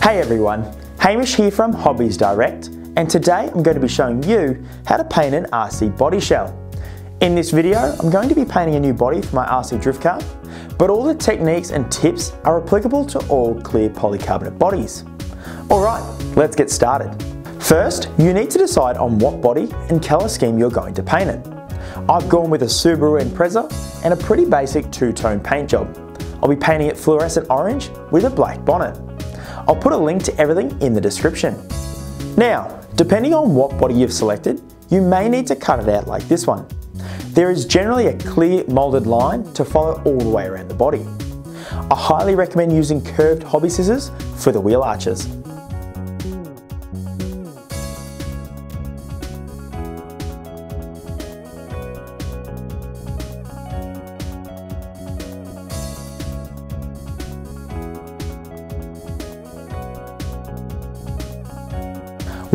Hey everyone, Hamish here from Hobbies Direct, and today I'm going to be showing you how to paint an RC body shell. In this video, I'm going to be painting a new body for my RC drift car, but all the techniques and tips are applicable to all clear polycarbonate bodies. Alright, let's get started. First, you need to decide on what body and colour scheme you're going to paint it. I've gone with a Subaru Impreza and a pretty basic two-tone paint job. I'll be painting it fluorescent orange with a black bonnet. I'll put a link to everything in the description. Now, depending on what body you've selected, you may need to cut it out like this one. There is generally a clear moulded line to follow all the way around the body. I highly recommend using curved hobby scissors for the wheel arches.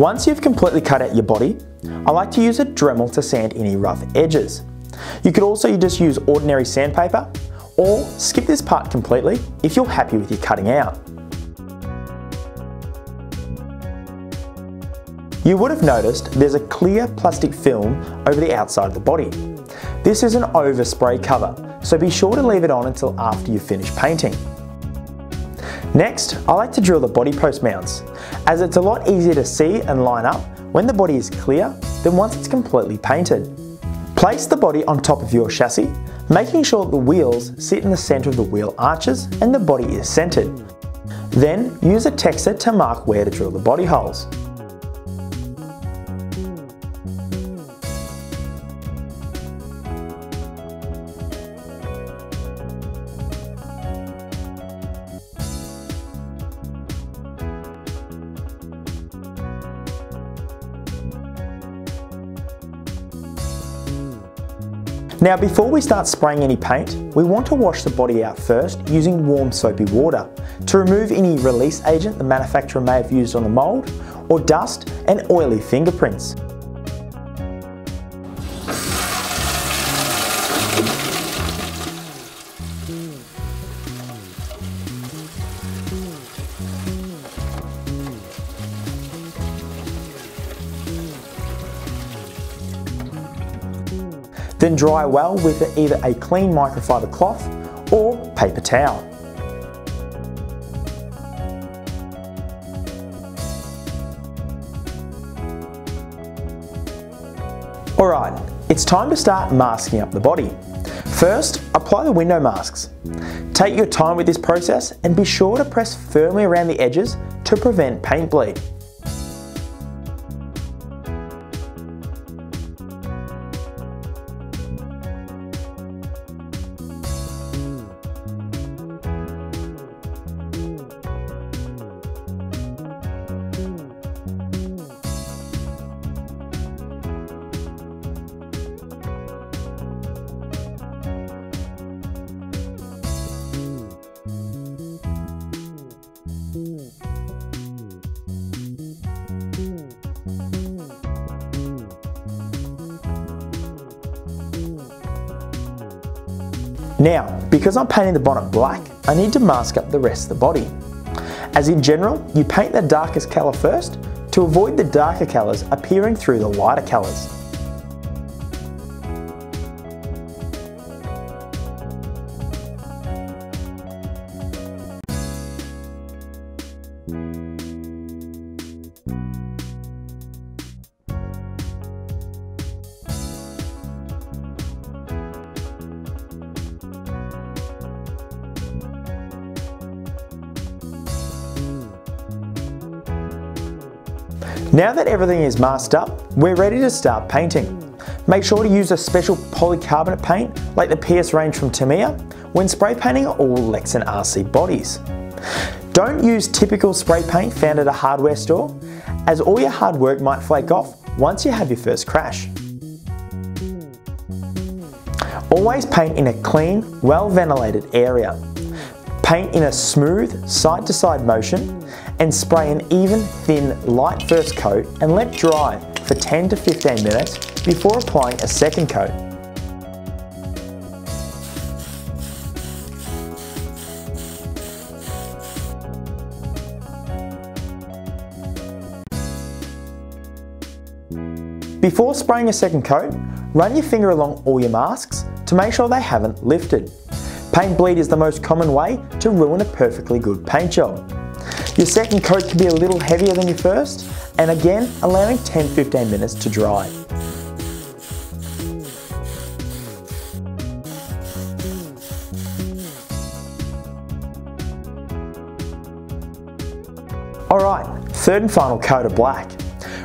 Once you've completely cut out your body, I like to use a Dremel to sand any rough edges. You could also just use ordinary sandpaper, or skip this part completely if you're happy with your cutting out. You would have noticed there's a clear plastic film over the outside of the body. This is an overspray cover, so be sure to leave it on until after you've finished painting. Next, I like to drill the body post mounts, as it's a lot easier to see and line up when the body is clear than once it's completely painted. Place the body on top of your chassis, making sure that the wheels sit in the centre of the wheel arches and the body is centred. Then use a texter to mark where to drill the body holes. Now before we start spraying any paint, we want to wash the body out first using warm soapy water to remove any release agent the manufacturer may have used on the mould, or dust and oily fingerprints. Then dry well with either a clean microfiber cloth or paper towel. Alright, it's time to start masking up the body. First, apply the window masks. Take your time with this process and be sure to press firmly around the edges to prevent paint bleed. Now, because I'm painting the bonnet black, I need to mask up the rest of the body. As in general, you paint the darkest colour first to avoid the darker colours appearing through the lighter colours. Now that everything is masked up, we're ready to start painting. Make sure to use a special polycarbonate paint like the PS range from Tamiya when spray painting all Lexan RC bodies. Don't use typical spray paint found at a hardware store, as all your hard work might flake off once you have your first crash. Always paint in a clean, well-ventilated area. Paint in a smooth, side-to-side motion and spray an even, thin, light first coat and let dry for 10 to 15 minutes before applying a second coat. Before spraying a second coat, run your finger along all your masks to make sure they haven't lifted. Paint bleed is the most common way to ruin a perfectly good paint job. Your second coat can be a little heavier than your first, and again allowing 10-15 minutes to dry. Alright, third and final coat of black.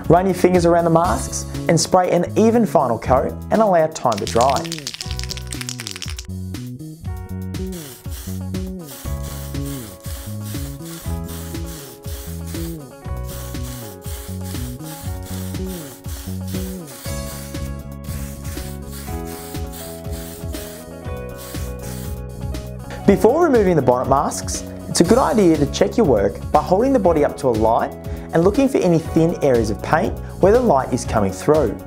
Run your fingers around the masks and spray an even final coat and allow time to dry. Before removing the bonnet masks, it's a good idea to check your work by holding the body up to a light and looking for any thin areas of paint where the light is coming through.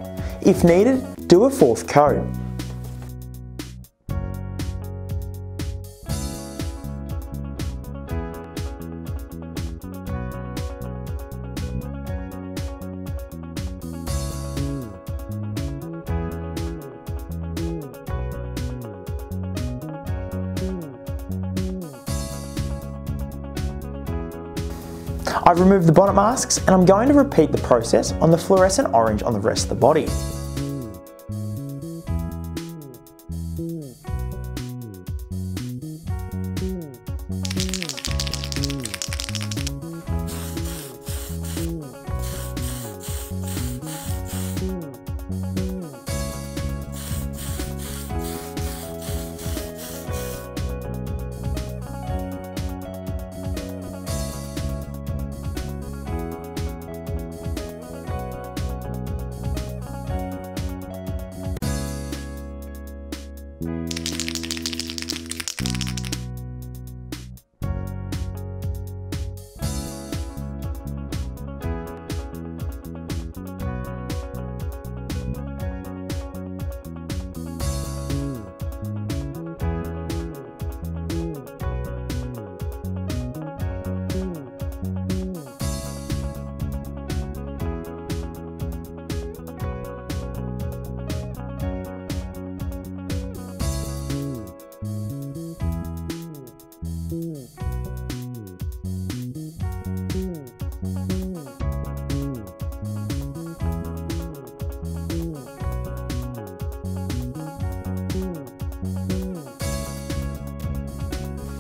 If needed, do a fourth coat. I've removed the bonnet masks and I'm going to repeat the process on the fluorescent orange on the rest of the body.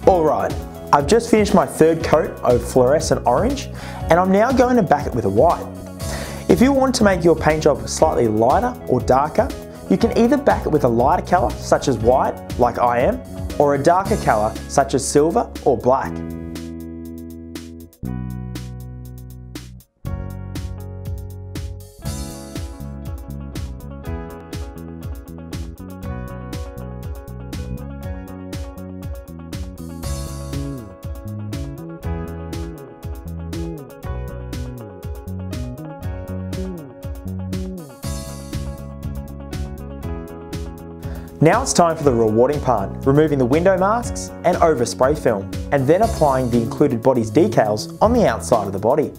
Alright, I've just finished my third coat of fluorescent orange and I'm now going to back it with a white. If you want to make your paint job slightly lighter or darker, you can either back it with a lighter colour such as white, like I am, or a darker colour such as silver or black. Now it's time for the rewarding part, removing the window masks and over spray film, and then applying the included body's decals on the outside of the body.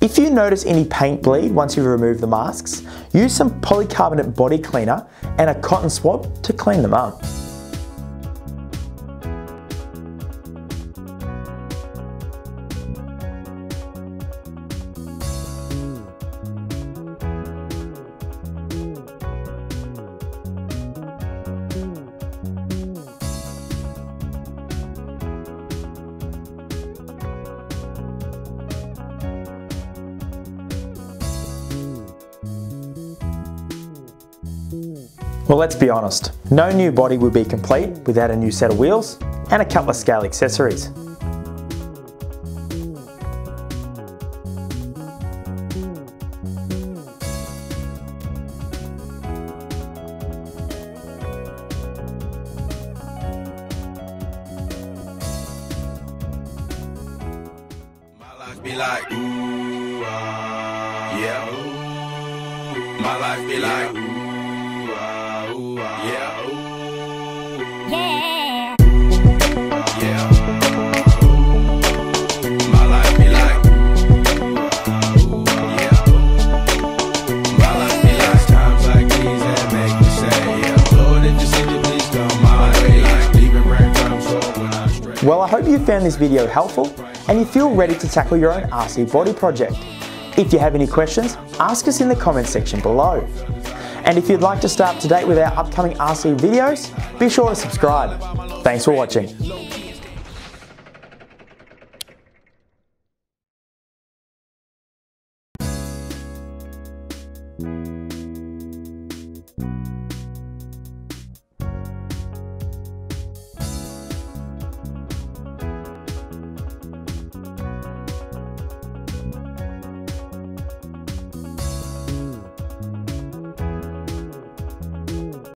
If you notice any paint bleed once you remove the masks, use some polycarbonate body cleaner and a cotton swab to clean them up. Well, let's be honest, no new body would be complete without a new set of wheels and a couple of scale accessories. be like, ooh, yeah, ooh. My life be like, ooh, ooh, yeah, ooh. Yeah. Yeah. My life be like, ooh, yeah. My life be like times like these that make me say, yeah. Lord, if you see me, please come. My life be like leaving breadcrumbs when I stray. Well, I hope you found this video helpful and you feel ready to tackle your own RC body project. If you have any questions, ask us in the comment section below. And if you'd like to stay up to date with our upcoming RC videos, be sure to subscribe. Thanks for watching.